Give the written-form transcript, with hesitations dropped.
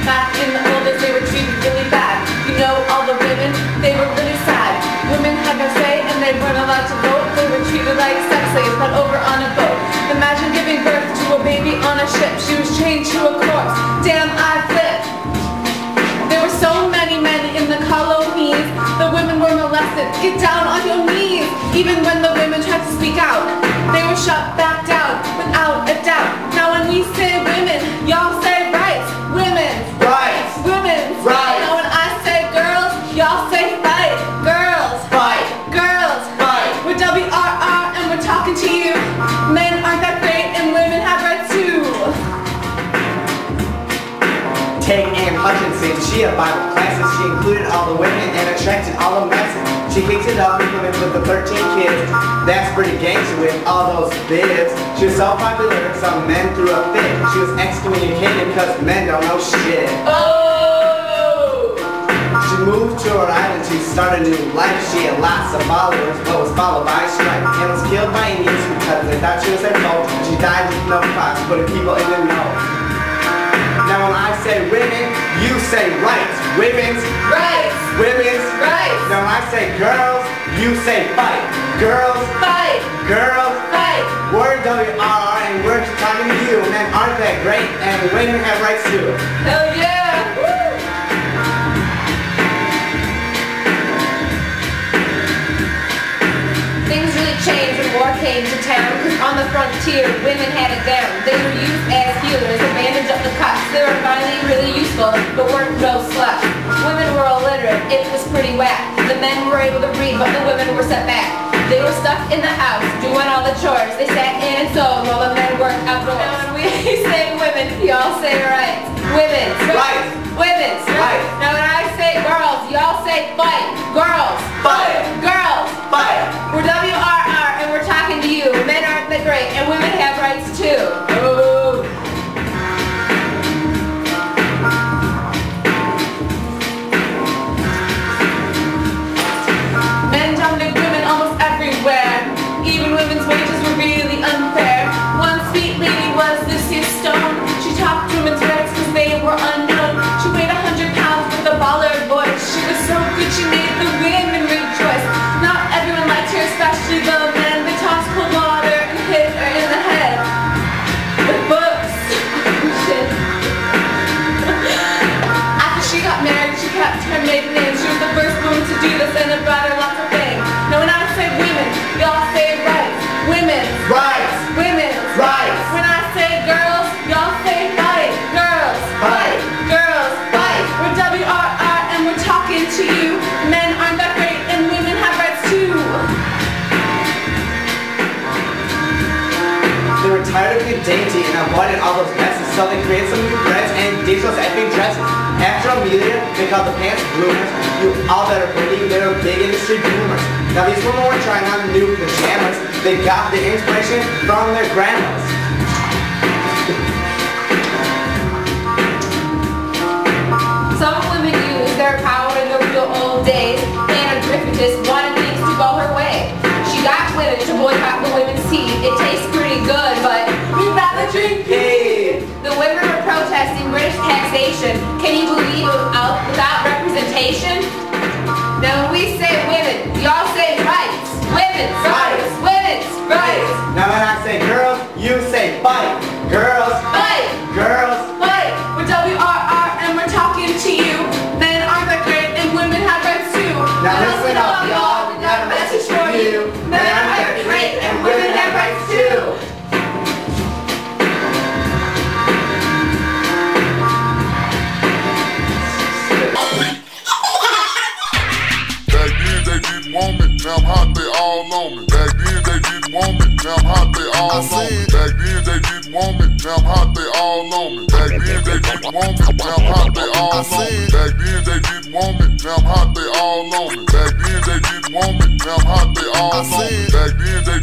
Back in the old days, they were treated really bad. You know, all the women, they were really sad. Women had no say and they weren't allowed to vote. They were treated like sex slaves, brought over on a boat. Imagine giving birth to a baby on a ship. She was chained to a corpse. Damn, I flipped. There were so many men in the colonies. The women were molested. Get down on your knees. Even when the women tried to speak out, they were shut back down without a doubt. Now when we say women, y'all say rights. Women's Rights. Women's Rights. Now when I say girls, y'all say fight. Girls. Fight. Girls. Fight. We're WRR and we're talking to you. Men aren't that great and women have rights too. Take Anne Hutchinson, she had Bible classes. She included all the women and attracted all the messes. She kicked it up with women with the 13 kids. That's pretty gangster with all those bibs. She was so popular, some men threw a fit. She was excommunicated because men don't know shit. Oh! She moved to Rhode Island to start a new life. She had lots of followers, but was followed by a strike. And was killed by Indians because they thought she was their foe. She died with no cause, putting people in the know. Now when I say women, you say rights. Women's Rights. Women's Rights. Now when I say girls, you say fight. Girls Fight. Girls Fight. We're WRR and we're talking to you. Men aren't that great and women have rights too. Hell yeah. Woo. Things really changed when war came to town, cause on the frontier, women had it down. They were used as healers and bandaged up the cuts. They were finally really useful, but weren't no sluts. Women were illiterate, it was pretty whack. The men were able to read, but the women were set back. They were stuck in the house, doing all the chores. They sat in and sewed while the men worked outdoors. Now when we say women, y'all say rights. Women's Rights. Women's Rights. Now when I say girls, y'all say fight. Girls. Fight. Girls. Fight. We're WRR and we're talking to you. Men aren't that great and women have rights too. Oh. Men dominate women almost everywhere. Even women's wages were really unfair. One sweet lady was Lucy Stone. She talked women's rights because they were unknown. She weighed 100 pounds with a baller voice. She was so good she made the women rejoice. Not everyone liked her, especially the men. They tossed cold water and hit her in the head with books. Shit. After she got married, she kept her maiden name. She was the first woman to do this and it brought her lots of fame. Now when I say women, y'all say rights. Women's Rights. Women's Rights. When I say girls, y'all say fight. Girls Fight. Girls fight. We're WRR and we're talking to you. Men aren't that great and women have rights too. They were tired of being dainty and avoided all those messes, so they created some new brands and ditched those epic dresses. After Amelia, they called the pants bloomers. You all that are pretty, they were big industry boomers. Now these women were trying on new pajamas. They got the inspiration from their grandmas. Some women used their power in the real old days. Anna Griffith just wanted things to go her way. She got women to boycott the women's tea. It tastes pretty good, but we'd rather drink pee. The women were protesting British taxation. Can you believe it was without representation? Now when we say women, y'all say rights. Women's rights. Women's rights. Now when I say girls, you say fight. Girls Fight. Girls Fight. We're WRR and we're talking to you. Men aren't that great and women have rights too. Now listen up, y'all. We got a message for you. Men aren't that great and women have rights too. Want me, now I'm hot, they all on me. Back then they didn't want me, now I'm hot, they all on me. Back then they didn't want me, now I'm hot, they all on me. Back then they didn't want me, now I'm hot, they all on me. Back then they didn't want me, now I'm hot, they all on me. Back then they didn't want me, now I'm hot, they all on me. Back then they